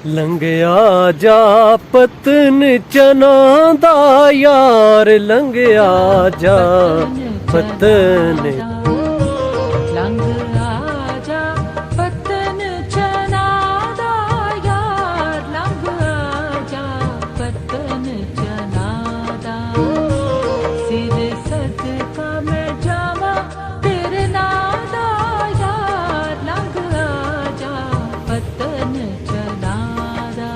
ਲੰਘਿਆ ਜਾ ਪਤਨ ਚਨਾ ਦਾ ਯਾਰ, ਲੰਘਿਆ ਜਾ ਪਤਨ ਲੰਘ ਆਜਾ ਪਤਨ ਚਨਾ ਦਾ ਯਾਰ, ਲੰਘ ਆਜਾ ਪਤਨ ਚਨਾ ਦਾ। ਸਿਰ ਸਦਕਾ ਮੈਂ ਜਾਵਾਂ ਤੇਰੇ ਨਾਂ ਦਾ ਯਾਰ, ਲੰਘ ਆਜਾ ਪਤਨ ਚਨਾ ਦਾ।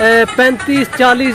35, 40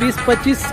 20-25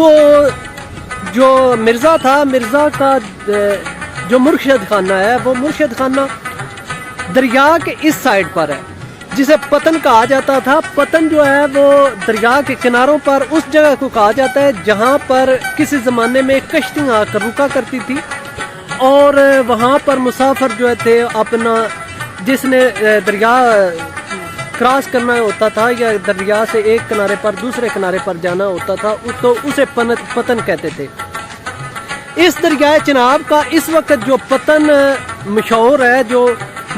تو جو مرزا تھا، مرزا کا جو مرشد خانہ ہے وہ مرشد خانہ دریا کے اس سائڈ پر ہے جسے پتن کہا جاتا تھا. پتن جو ہے وہ دریا کے کناروں پر اس جگہ کو کہا جاتا ہے جہاں پر کسی زمانے میں کشتیاں آ کر رکا کرتی تھی اور وہاں پر مسافر جو تھے اپنا جس نے دریا کراس کرنا ہوتا تھا یا دریا سے ایک کنارے پر دوسرے کنارے پر جانا ہوتا تھا تو اسے پتن کہتے تھے. اس دریائے چناب کا اس وقت جو پتن مشہور ہے، جو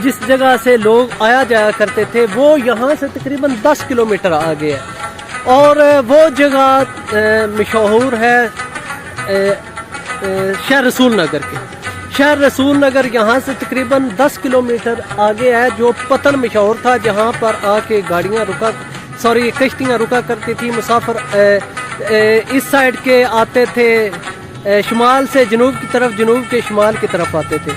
جس جگہ سے لوگ آیا جایا کرتے تھے، وہ یہاں سے تقریباً 10 کلومیٹر آگے ہے اور وہ جگہ مشہور ہے شہر رسول نگر کے. شہر رسول نگر یہاں سے تقریباً 10 کلومیٹر آگے ہے جو پتن مشہور تھا، جہاں پر آ کے کشتیاں رکا کرتی تھی. مسافر اس سائڈ کے آتے تھے شمال سے جنوب کی طرف، جنوب کے شمال کی طرف آتے تھے.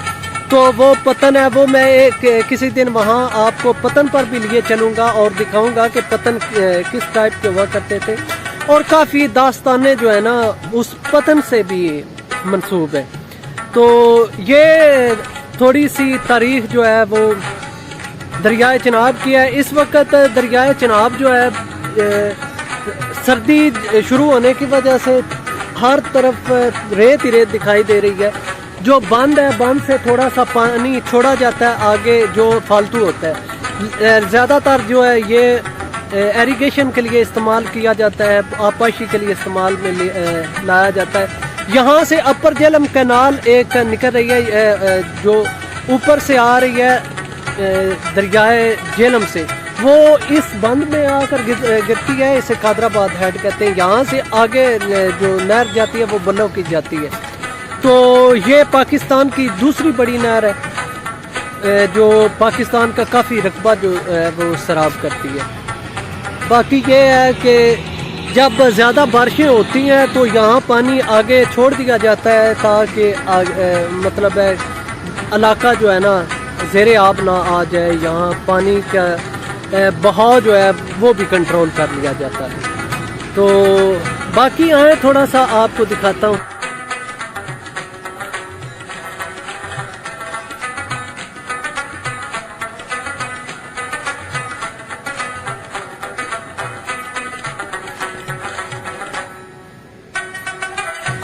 تو وہ پتن ہے، وہ میں کسی دن وہاں آپ کو پتن پر بھی لیے چلوں گا اور دکھاؤں گا کہ پتن کس ٹائپ کے ہوا کرتے تھے. اور کافی داستانیں جو ہے نا اس پتن سے بھی منسوب ہے. تو یہ تھوڑی سی تاریخ جو ہے وہ دریائے چناب کی ہے. اس وقت دریائے چناب جو ہے سردی شروع ہونے کی وجہ سے ہر طرف ریت ہی ریت دکھائی دے رہی ہے. جو بند ہے، بند سے تھوڑا سا پانی چھوڑا جاتا ہے آگے جو فالتو ہوتا ہے. زیادہ تر جو ہے یہ ایریگیشن کے لیے استعمال کیا جاتا ہے، آبپاشی کے لیے استعمال میں لایا جاتا ہے. یہاں سے اپر جہلم کینال ایک نکل رہی ہے جو اوپر سے آ رہی ہے دریائے جہلم سے، وہ اس بند میں آ کر گرتی ہے. اسے قادرآباد ہیڈ کہتے ہیں. یہاں سے آگے جو نہر جاتی ہے وہ بلو کی جاتی ہے. تو یہ پاکستان کی دوسری بڑی نہر ہے جو پاکستان کا کافی رقبہ جو ہے وہ سراب کرتی ہے. باقی یہ ہے کہ جب زیادہ بارشیں ہوتی ہیں تو یہاں پانی آگے چھوڑ دیا جاتا ہے تاکہ مطلب ہے علاقہ جو ہے نا زیر آب نہ آ جائے. یہاں پانی کا بہاؤ جو ہے وہ بھی کنٹرول کر لیا جاتا ہے. تو باقی آئیں تھوڑا سا آپ کو دکھاتا ہوں.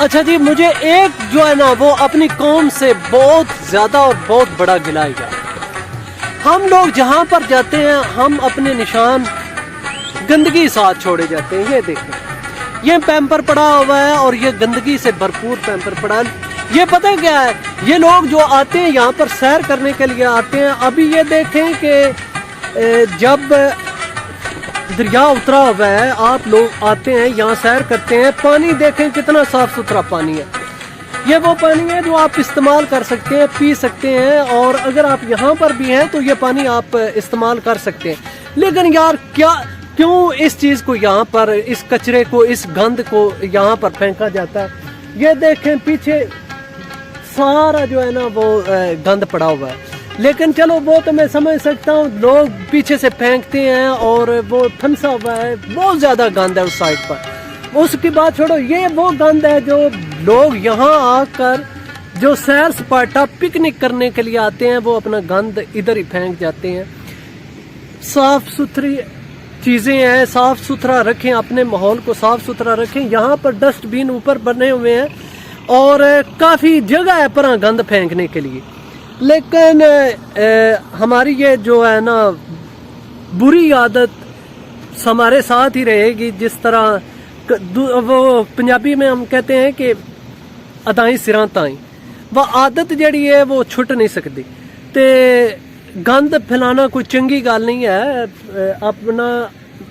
اچھا جی، مجھے ایک جو ہے نا وہ اپنی قوم سے بہت زیادہ اور بہت بڑا گلہ ہے. ہم لوگ جہاں پر جاتے ہیں ہم اپنے نشان گندگی ساتھ چھوڑے جاتے ہیں. یہ دیکھیں، یہ پیمپر پڑا ہوا ہے اور یہ گندگی سے بھرپور پیمپر پڑا ہے. یہ پتہ کیا ہے، یہ لوگ جو آتے ہیں یہاں پر سیر کرنے کے لیے آتے ہیں. ابھی یہ دیکھیں کہ جب دریا اترا ہوا ہے، آپ لوگ آتے ہیں یہاں سیر کرتے ہیں، پانی دیکھیں کتنا صاف ستھرا پانی ہے. یہ وہ پانی ہے جو آپ استعمال کر سکتے ہیں، پی سکتے ہیں، اور اگر آپ یہاں پر بھی ہیں تو یہ پانی آپ استعمال کر سکتے ہیں. لیکن یار کیوں اس چیز کو یہاں پر، اس کچرے کو، اس گند کو یہاں پر پھینکا جاتا ہے؟ یہ دیکھیں پیچھے سارا جو ہے نا وہ گند پڑا ہوا ہے. لیکن چلو وہ تو میں سمجھ سکتا ہوں، لوگ پیچھے سے پھینکتے ہیں اور وہ پھنسا ہوا ہے، بہت زیادہ گند ہے اس سائڈ پر. اس کی بات چھوڑو، یہ وہ گند ہے جو لوگ یہاں آ کر جو سیر سپاٹا پکنک کرنے کے لیے آتے ہیں وہ اپنا گند ادھر ہی پھینک جاتے ہیں. صاف ستھری چیزیں ہیں، صاف ستھرا رکھیں، اپنے ماحول کو صاف ستھرا رکھیں. یہاں پر ڈسٹ بین اوپر بنے ہوئے ہیں اور کافی جگہ ہے پر گند پھینکنے کے لیے. لیکن ہماری یہ جو ہے نا بری عادت ہمارے ساتھ ہی رہے گی. جس طرح وہ پنجابی میں ہم کہتے ہیں کہ ادائیں سراں تائیں، وہ عادت جڑی ہے وہ چھٹ نہیں سکتی. تے گند پھیلانا کوئی چنگی گل نہیں ہے.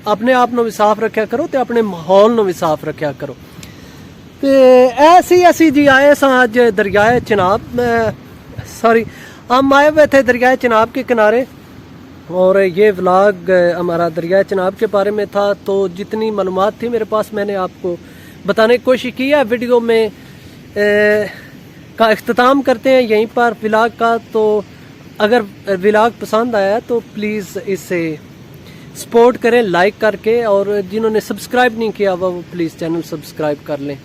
اپنے آپ نو بھی صاف رکھیا کرو تے اپنے ماحول نو بھی صاف رکھیا کرو. تے ایسی جی آئے سا آج دریائے چناب، ہم آئے ہوئے تھے دریائے چناب کے کنارے، اور یہ ولاگ ہمارا دریائے چناب کے بارے میں تھا. تو جتنی معلومات تھی میرے پاس میں نے آپ کو بتانے کی کوشش کی ہے. ویڈیو میں کا اختتام کرتے ہیں یہیں پر ولاگ کا. تو اگر ولاگ پسند آیا تو پلیز اسے سپورٹ کریں لائک کر کے, اور جنہوں نے سبسکرائب نہیں کیا ہوا وہ پلیز چینل سبسکرائب کر لیں.